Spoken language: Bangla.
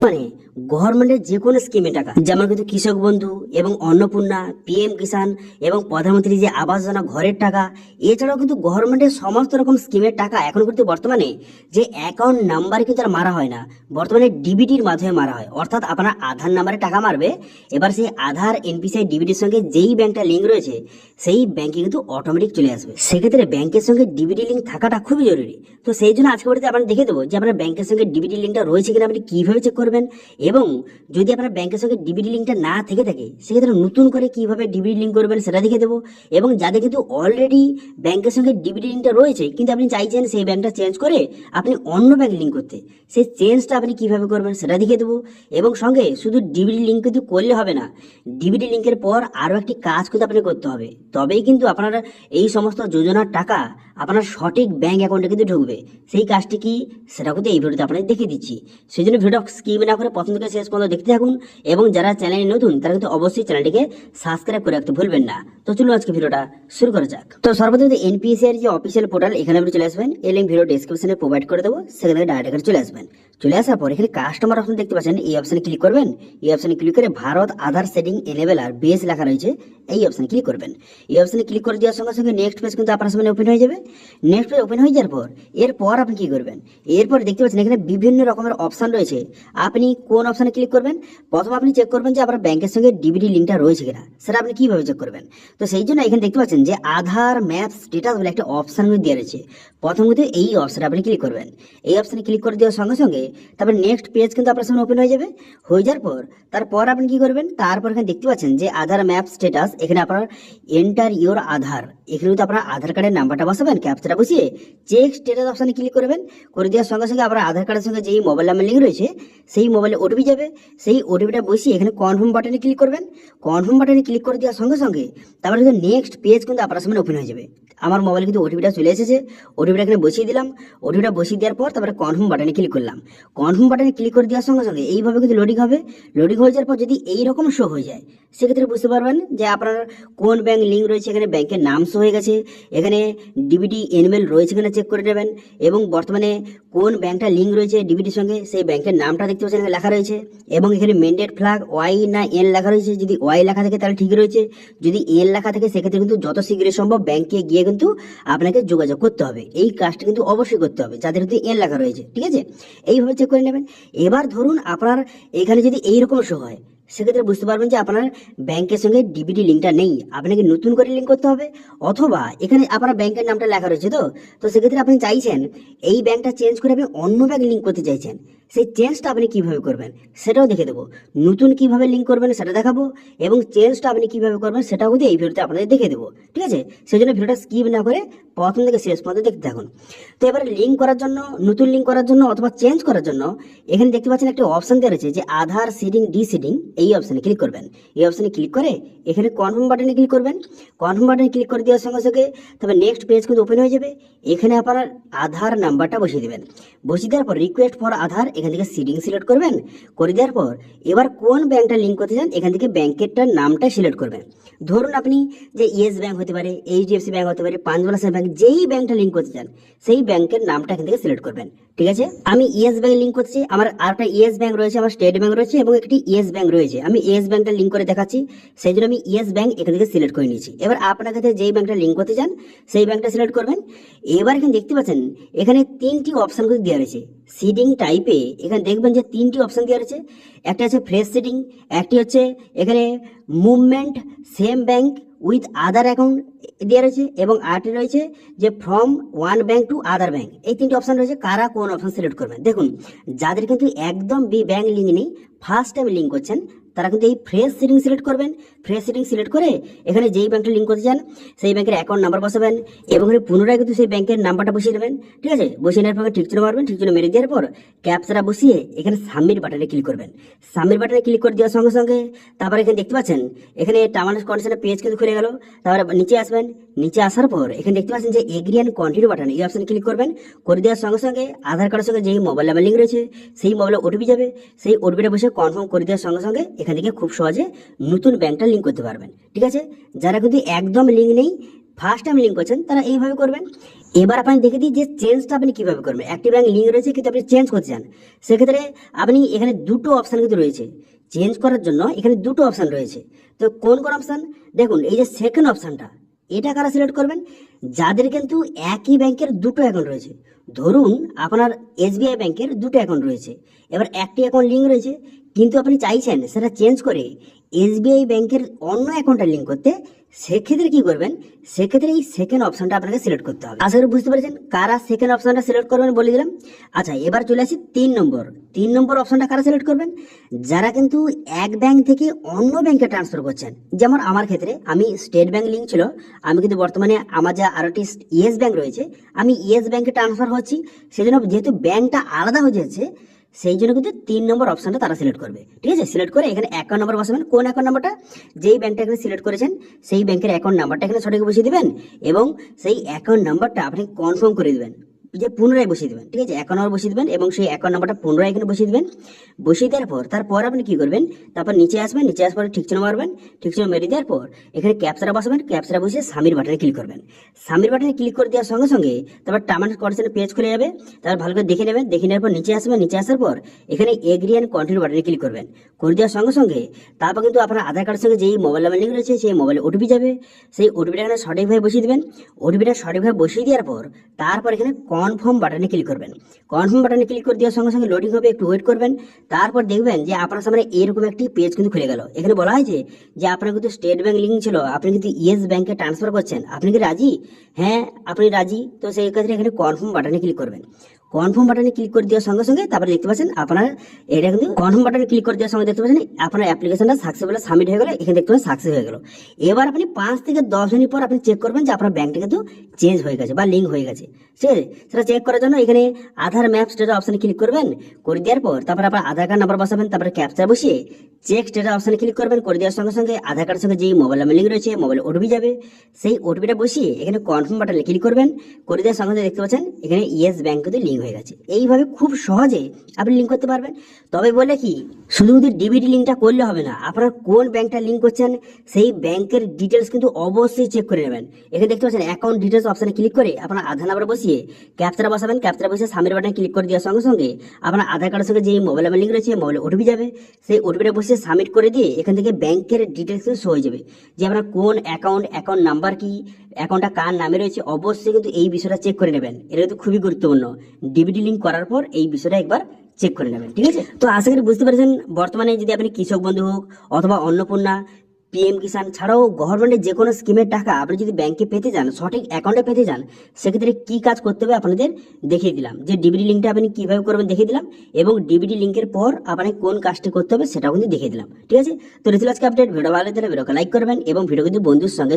মানে গভর্নমেন্টের যে কোনো স্কিমে টাকা, যেমন কিন্তু কৃষক বন্ধু এবং অন্নপূর্ণা, পিএম কিষাণ এবং প্রধানমন্ত্রী যে আবাস যোজনা ঘরের টাকা, এছাড়াও কিন্তু গভর্নমেন্টের সমস্ত রকম স্কিমের টাকা এখন কিন্তু বর্তমানে যে অ্যাকাউন্ট নাম্বারে কিন্তু আর মারা হয় না, বর্তমানে ডিবিটির মাধ্যমে মারা হয়। অর্থাৎ আপনার আধার নাম্বারে টাকা মারবে, এবার সেই আধার এনপিসিআই ডিবিটির সঙ্গে যেই ব্যাংকটা লিঙ্ক রয়েছে সেই ব্যাংকে কিন্তু অটোমেটিক চলে আসবে। সেক্ষেত্রে ব্যাংকের সঙ্গে ডিবিটি লিঙ্ক থাকাটা খুবই জরুরি। তো সেই জন্য আজকে বাড়িতে আপনার দেখে দেবো যে আপনার ব্যাংকের সঙ্গে ডিবিটি লিঙ্কটা রয়েছে কিনা, আপনি কিভাবে চেক করবেন। এবং যদি আপনার ব্যাংকের সঙ্গে ডিবিটি লিঙ্কটা না থেকে থাকে, সেক্ষেত্রে নতুন করে কিভাবে ডিবিটি লিঙ্ক করবেন সেটা দেখে দেবো। এবং যাদের কিন্তু অলরেডি ব্যাংকের সঙ্গে ডিবিটি লিঙ্কটা রয়েছে কিন্তু আপনি চাইছেন সেই ব্যাংকটা চেঞ্জ করে আপনি অন্য ব্যাংক লিঙ্ক করতে, সেই চেঞ্জটা আপনি কিভাবে করবেন সেটা দেখে দেবো। এবং সঙ্গে শুধু ডিবিটি লিঙ্ক কিন্তু করলে হবে না, ডিবিটি লিঙ্কের পর আরও একটি কাজ কিন্তু আপনি করতে হবে, তবেই কিন্তু আপনার এই সমস্ত যোজনার টাকা আপনার সঠিক ব্যাংক অ্যাকাউন্টে কিন্তু ঢুকবে। সেই কাজটি কি সেটা কিন্তু এই ভিডিওতে আপনাদের দেখিয়ে দিচ্ছি। সেই জন্য ভিডিও স্কিপ না করে প্রথম থেকে শেষ পর্যন্ত দেখতে থাকুন। এবং যারা চ্যানেলে নতুন তারা কিন্তু অবশ্যই চ্যানেলটিকে সাবস্ক্রাইব করে রাখতে ভুলবেন না। তো চলুন আজকে ভিডিওটা শুরু করা যাক। তো সর্বপ্রথম এনপিএসসি এর যে অফিসিয়াল পোর্টাল, এখানে আপনি চলে আসবেন। এই লিঙ্ক ভিডিও ডেসক্রিপশনে প্রোভাইড করে দেবো, সেখান থেকে ডাইরেক্ট এখানে চলে আসবেন। চলে আসার পর এখানে কাস্টমার অপশন দেখতে পাচ্ছেন, এই অপশনে ক্লিক করবেন। এই অপশনে ক্লিক করে ভারত আধার সেটিং এনেবেলার বেস লেখা রয়েছে, এই অপশনে ক্লিক করবেন। এই অপশনে ক্লিক করে দেওয়ার সঙ্গে সঙ্গে নেক্সট পেজ কিন্তু আপনার সামনে ওপেন হয়ে যাবে। নেক্সট পেজ ওপেন হয়ে যাওয়ার পর এরপর আপনি কি করবেন, এরপর দেখতে পাচ্ছেন এখানে বিভিন্ন রকমের অপশন রয়েছে। আপনি কোন অপশনে ক্লিক করবেন? প্রথম আপনি চেক করবেন যে আপনার ব্যাংকের সঙ্গে ডিবিটি লিঙ্কটা রয়েছে কিনা, সেটা আপনি কিভাবে চেক করবেন। তো সেই জন্য এখানে দেখতে পাচ্ছেন যে আধার ম্যাপ স্ট্যাটাস বলে একটা অপশন দেওয়া রয়েছে। প্রথম কিন্তু এই অপশনে আপনি ক্লিক করবেন। এই অপশনে ক্লিক করে দেওয়ার সঙ্গে সঙ্গে তারপর নেক্সট পেজ কিন্তু আপনার সামনে ওপেন হয়ে যাবে। হয়ে যাওয়ার পর তারপর আপনি কি করবেন, তারপর এখানে দেখতে পাচ্ছেন যে আধার ম্যাপ স্ট্যাটাস, এখানে আপনার এন্টার ইওর আধার, এখানে কিন্তু আপনার আধার কার্ডের নাম্বারটা বসাবেন, ক্যাপচাটা বসিয়ে চেক স্ট্যাটাস অপশনে ক্লিক করবেন। করে দেওয়ার সঙ্গে সঙ্গে আপনার আধার কার্ডের সঙ্গে যেই মোবাইল নাম্বার লিঙ্ক রয়েছে সেই মোবাইলে ওটিপি যাবে। সেই ওটিপিটা বসিয়ে এখানে কনফার্ম বাটনে ক্লিক করবেন। কনফার্ম বাটনে ক্লিক করে দেওয়ার সঙ্গে সঙ্গে তারপরে কিন্তু নেক্সট পেজ কিন্তু আপনার সামনে ওপেন হয়ে যাবে। আমার মোবাইলে কিন্তু ওটিপিটা চলে এসেছে, ওটিপিটা এখানে বসিয়ে দিলাম। ওটিপিটা বসিয়ে দেওয়ার পর তারপরে কনফার্ম বাটনে ক্লিক করলাম। কনফার্ম বাটনে ক্লিক করে দেওয়ার সঙ্গে সঙ্গে এইভাবে কিন্তু লোডিং হবে। লোডিং হয়ে যাওয়ার পর যদি এইরকম শো হয়ে যায়, সেক্ষেত্রে বুঝতে পারবেন যে আপনার কোন ব্যাংক লিঙ্ক রয়েছে। এখানে ব্যাংকের নাম শো হয়ে গেছে, এখানে ডিবিটি এনএমএল রয়েছে কিনা চেক করে নেবেন। এবং বর্তমানে কোন ব্যাংকটা লিঙ্ক রয়েছে ডিবিটির সঙ্গে সেই ব্যাংকের নামটা দেখতে পাচ্ছেন এখানে লেখা রয়েছে। এবং এখানে মেন্ডেট ফ্ল্যাগ ওয়াই না এন লেখা রয়েছে। যদি ওয়াই লেখা থাকে তাহলে ঠিক রয়েছে, যদি এন লেখা থাকে সেক্ষেত্রে কিন্তু যত শীঘ্রই সম্ভব ব্যাংকে গিয়ে কিন্তু আপনাকে যোগাযোগ করতে হবে। এই কাজটা কিন্তু অবশ্যই করতে হবে যাদের কিন্তু এন লেখা রয়েছে, ঠিক আছে? এইভাবে চেক করে নেবেন। এবার ধরুন আপনার এখানে যদি এইরকম শো হয়, সেক্ষেত্রে বুঝতে পারবেন যে আপনার ব্যাংকের সঙ্গে ডিবিটি লিঙ্কটা নেই, আপনাকে নতুন করে লিঙ্ক করতে হবে। অথবা এখানে আপনার ব্যাংকের নামটা লেখা রয়েছে, তো সেক্ষেত্রে আপনি চাইছেন এই ব্যাংকটা চেঞ্জ করে আপনি অন্য ব্যাংক লিঙ্ক করতে চাইছেন, সেই চেঞ্জটা আপনি কিভাবে করবেন সেটাও দেখে দেবো। নতুন কিভাবে লিঙ্ক করবেন সেটা দেখাবো, এবং চেঞ্জটা আপনি কিভাবে করবেন সেটাও কিন্তু এই ভিডিওতে আপনাদের দেখে দেবো, ঠিক আছে? সেই জন্য ভিডিওটা স্কিপ না করে প্রথম থেকে শেষ পর্যন্ত দেখতে থাকুন। তো এবার লিঙ্ক করার জন্য, নতুন লিঙ্ক করার জন্য অথবা চেঞ্জ করার জন্য এখানে দেখতে পাচ্ছেন একটা অপশন দেওয়া রয়েছে যে আধার সিডিং ডিসিডিং, এই অপশনে ক্লিক করবেন। এই অপশনে ক্লিক করে এখানে কনফার্ম বাটনে ক্লিক করবেন। কনফার্ম বাটনে ক্লিক করে দেওয়ার সঙ্গে সঙ্গে তবে নেক্সট পেজ কিন্তু ওপেন হয়ে যাবে। এখানে আপনার আধার নাম্বারটা বসিয়ে দেবেন। বসিয়ে দেওয়ার পর রিকোয়েস্ট ফর আধার, এখান থেকে সিডিং সিলেক্ট করবেন। করে দেওয়ার পর এবার কোন ব্যাংকটা লিঙ্ক করতে চান এখান থেকে ব্যাংকেরটার নামটা সিলেক্ট করবেন। ধরুন আপনি যে ইয়েস ব্যাংক হতে পারে, এইচডিএফসি ব্যাংক হতে পারে, পাঞ্জাব ন্যাশনাল ব্যাংক, যেই ব্যাংকটা লিঙ্ক করতে চান সেই ব্যাংকের নামটা এখান থেকে সিলেক্ট করবেন, ঠিক আছে? আমি ইয়েস ব্যাংক লিঙ্ক করছি, আমার আরেকটা ইয়েস ব্যাংক রয়েছে, আমার স্টেট ব্যাংক রয়েছে এবং একটি ইয়েস ব্যাংক রয়েছে। আমি ইয়েস ব্যাংকটা লিঙ্ক করে দেখাচ্ছি, সেই জন্য আমি ইয়েস ব্যাংক এখান থেকে সিলেক্ট করে নিয়েছি। এবার আপনার কাছে যেই ব্যাংকটা লিঙ্ক করতে চান সেই ব্যাংকটা সিলেক্ট করবেন। এবার এখানে দেখতে পাচ্ছেন এখানে তিনটি অপশন করে দেওয়া রয়েছে সিডিং টাইপে। এখানে দেখবেন যে তিনটি অপশন দেওয়া রয়েছে, একটা হচ্ছে ফ্রেশ সিডিং, একটি হচ্ছে এখানে movement same bank with other account দেওয়া রয়েছে, এবং আরটি রয়েছে যে from one bank to other bank. এই তিনটি অপশন রয়েছে, কারা কোন অপশন সিলেক্ট করবেন। দেখুন যাদের কিন্তু একদম ব্যাংক লিঙ্ক নেই, ফার্স্ট টাইম লিঙ্ক করছেন, তারা কিন্তু এই ফ্রেশ সিডিং সিলেক্ট করবেন। ফ্রেশ সিডিং সিলেক্ট করে এখানে যেই ব্যাংকটা লিঙ্ক করতে চান সেই ব্যাংকের অ্যাকাউন্ট নাম্বার বসাবেন এবং এখানে পুনরায় কিন্তু সেই ব্যাংকের নাম্বারটা বসিয়ে দেবেন, ঠিক আছে? বসিয়ে নেওয়ার পর ঠিক চিহ্ন মারবেন, ঠিক চিহ্ন মেরে দেওয়ার পর ক্যাপচাটা বসিয়ে এখানে সাবমিট বাটনে ক্লিক করবেন। সাবমিট বাটনে ক্লিক করে দেওয়ার সঙ্গে সঙ্গে তারপর এখানে দেখতে পাচ্ছেন এখানে টার্ম এন্ড কন্ডিশনের পেজ কিন্তু খুলে গেল। তারপরে নিচে আসবেন, নিচে আসার পর এখানে দেখতে পাচ্ছেন যে এগ্রি অ্যান্ড কন্টিনিউ বাটন, এই অপশনে ক্লিক করবেন। করে দেওয়ার সঙ্গে সঙ্গে আধার কার্ডের সঙ্গে যেই মোবাইল নাম্বার লিঙ্ক রয়েছে সেই মোবাইলে ওটিপি যাবে। সেই ওটিপিটা বসে কনফার্ম করে দেওয়ার সঙ্গে সঙ্গে এখান থেকে খুব সহজে নতুন ব্যাংকটা লিঙ্ক করতে পারবেন, ঠিক আছে? যারা কিন্তু একদম লিঙ্ক নেই ফার্স্ট টাইম লিঙ্ক করছেন তারা এইভাবে করবেন। এবার আপনি দেখে দিই যে চেঞ্জটা আপনি কিভাবে করবেন। একটি ব্যাংক লিঙ্ক রয়েছে কিন্তু আপনি চেঞ্জ করতে চান, সেক্ষেত্রে আপনি এখানে দুটো অপশান কিন্তু রয়েছে চেঞ্জ করার জন্য। এখানে দুটো অপশান রয়েছে, তো কোন কোন অপশান দেখুন। এই যে সেকেন্ড অপশানটা, এটা কারা সিলেক্ট করবেন? যাদের কিন্তু একই ব্যাংকের দুটো অ্যাকাউন্ট রয়েছে। ধরুন আপনার এসবিআই ব্যাংকের দুটো অ্যাকাউন্ট রয়েছে, এবার একটি অ্যাকাউন্ট লিঙ্ক রয়েছে কিন্তু আপনি চাইছেন সেটা চেঞ্জ করে এসবিআই ব্যাংকের অন্য অ্যাকাউন্টটা লিঙ্ক করতে। সেক্ষেত্রে কি করবেন? সেক্ষেত্রে এই সেকেন্ড অপশনটা আপনাকে সিলেক্ট করতে হবে। আশা করি বুঝতে পেরেছেন কারা সেকেন্ড অপশনটা সিলেক্ট করবেন বলে দিলাম। আচ্ছা, এবার চলে আসি 3 নম্বর অপশনটা কারা সিলেক্ট করবেন? যারা কিন্তু এক ব্যাংক থেকে অন্য ব্যাংকে ট্রান্সফার করছেন। যেমন আমার ক্ষেত্রে আমি স্টেট ব্যাংক লিঙ্ক ছিল, আমি কিন্তু বর্তমানে আমার যা আরেকটি ইয়েস ব্যাংক রয়েছে, আমি ইয়েস ব্যাংকে ট্রান্সফার হচ্ছি। সেজন্য যেহেতু ব্যাংকটা আলাদা হয়ে যাচ্ছে, সেই জন্য কিন্তু 3 নম্বর অপশনটা তারা সিলেক্ট করবে। ঠিক আছে, সিলেক্ট করে এখানে অ্যাকাউন্ট নাম্বার বসাবেন। কোন অ্যাকাউন্ট নাম্বারটা? যেই ব্যাংকটা এখানে সিলেক্ট করেছেন সেই ব্যাংকের অ্যাকাউন্ট নাম্বারটা এখানে সঠিক বসিয়ে দিবেন এবং সেই অ্যাকাউন্ট নাম্বারটা আপনি কনফার্ম করে দিবেন, যে পুনরায় বসিয়ে দেবেন। ঠিক আছে, অ্যাকাউন্ট নাম্বার বসিয়ে দেবেন এবং সেই অ্যাকাউন্ট নাম্বারটা পুনরায় এখানে বসিয়ে দেবেন। বসিয়ে দেওয়ার পর তারপর আপনি কি করবেন? তারপর নিচে আসবেন, নিচে আসার পরে ঠিক চিহ্ন মারবেন। ঠিক চিহ্ন মেরে দেওয়ার পর এখানে ক্যাপচারা বসাবেন। ক্যাপচারা বসিয়ে সাবমিট বাটনে ক্লিক করবেন। সাবমিট বাটনে ক্লিক করে দেওয়ার সঙ্গে সঙ্গে তারপর টার্ম অ্যান্ড কন্ডিশনের পেজ খুলে যাবে। তারপর ভালো করে দেখে নেবেন। দেখে নেওয়ার পর নিচে আসবেন। নিচে আসার পর এখানে এগ্রি অ্যান্ড কন্টিনিউ বাটনে ক্লিক করবেন। করে দেওয়ার সঙ্গে সঙ্গে তারপর কিন্তু আপনার আধার কার্ডের সঙ্গে যেই মোবাইল নাম্বার লিঙ্ক রয়েছে সেই মোবাইলে ওটিপি যাবে। সেই ওটিপিটা এখানে সঠিকভাবে বসিয়ে দেবেন। ওটিপিটা সঠিকভাবে বসিয়ে দেওয়ার পর তারপর এখানে কনফার্ম বাটনে ক্লিক করবেন। কনফার্ম বাটনে ক্লিক করে দেওয়ার সঙ্গে সঙ্গে লোডিং হবে, একটু ওয়েট করবেন। তারপর দেখবেন যে আপনার সামনে এরকম একটি পেজ কিন্তু খুলে গেল। এখানে বলা হয়েছে যে আপনার কিন্তু স্টেট ব্যাংক লিঙ্ক ছিল, আপনি কিন্তু ইয়েস ব্যাংকে ট্রান্সফার করছেন, আপনি কি রাজি? হ্যাঁ, আপনি রাজি। তো সেই ক্ষেত্রে এখানে কনফার্ম বাটনে ক্লিক করবেন। কনফার্ম বাটনে ক্লিক করে দেওয়ার সঙ্গে সঙ্গে তারপরে দেখতে পাচ্ছেন আপনার এটা কিন্তু কনফার্ম বাটনে ক্লিক করে দেওয়ার সঙ্গে দেখতে পাচ্ছেন আপনার অ্যাপ্লিকেশনটা সাকসেসফুল সাবমিট হয়ে গেল। এখানে দেখতে পাচ্ছেন সাকসেস হয়ে গেল। এবার আপনি 5 থেকে 10 মিনিট পর আপনি চেক করবেন যে আপনার ব্যাংকটা কিন্তু চেঞ্জ হয়ে গেছে বা লিঙ্ক হয়ে গেছে। ঠিক আছে, সেটা চেক করার জন্য এখানে আধার ম্যাপ স্টেটাস অপশনে ক্লিক করবেন। করে দেওয়ার পর তারপর আপনার আধার কার্ড নাম্বার বসাবেন। তারপরে ক্যাপচার বসিয়ে চেক স্টেটাস অপশনে ক্লিক করবেন। করে দেওয়ার সঙ্গে সঙ্গে আধার কার্ডের সঙ্গে যেই মোবাইল নাম্বার লিঙ্ক রয়েছে মোবাইলে ওটিপি যাবে। সেই ওটিপিটা বসিয়ে এখানে কনফার্ম বাটনে ক্লিক করবেন। করে দেওয়ার সঙ্গে সঙ্গে দেখতে পাচ্ছেন এখানে ইয়েস ব্যাংক কিন্তু লিঙ্ক হয়ে গেছে। এইভাবে খুব সহজে আপনি লিঙ্ক করতে পারবেন। তবে বলে কি, শুধু ডিবিটি লিঙ্কটা করলে হবে না, আপনার কোন ব্যাংকটা লিঙ্ক করছেন সেই ব্যাংকের ডিটেলস কিন্তু অবশ্যই চেক করে নেবেন। এখানে দেখতে পাচ্ছেন অ্যাকাউন্ট ডিটেলস অপশনে ক্লিক করে আপনার আধার নাম্বার বসিয়ে ক্যাপচারা বসাবেন। ক্যাপচারা বসিয়ে সাবমিট বাটনে ক্লিক করে দেওয়ার সঙ্গে সঙ্গে আপনার আধার কার্ডের সঙ্গে যে মোবাইল নাম্বার লিঙ্ক রয়েছে মোবাইলে ওটিপি যাবে। সেই ওটিপিটা বসিয়ে সাবমিট করে দিয়ে এখান থেকে ব্যাংকের ডিটেলস কিন্তু শো হয়ে যাবে যে আপনার কোন অ্যাকাউন্ট নাম্বার কি, অ্যাকাউন্টটা কার নামে রয়েছে। অবশ্যই কিন্তু এই বিষয়টা চেক করে নেবেন, এটা কিন্তু খুবই গুরুত্বপূর্ণ। ডিবিটি লিঙ্ক করার পর এই বিষয়টা একবার চেক করে নেবেন। ঠিক আছে, তো আশা করি বুঝতে পেরেছেন বর্তমানে যদি আপনি কৃষক বন্ধু হোক অথবা অন্নপূর্ণা, পিএম কিষাণ ছাড়াও গভর্নমেন্টের যে কোনো স্কিমের টাকা আপনি যদি ব্যাংকে পেতে চান, সঠিক অ্যাকাউন্টে পেতে চান, সেক্ষেত্রে কি কাজ করতে হবে আপনাদের দেখিয়ে দিলাম। যে ডিবিটি লিঙ্কটা আপনি কিভাবে করবেন দেখিয়ে দিলাম এবং ডিবিটি লিঙ্কের পর আপনাকে কোন কাজটি করতে হবে সেটাও কিন্তু দেখিয়ে দিলাম। ঠিক আছে, তো রেছিল আজকে আপডেট। ভিডিও ভালো লাগলে ভিডিওকে লাইক করবেন এবং ভিডিও কিন্তু বন্ধুর সঙ্গে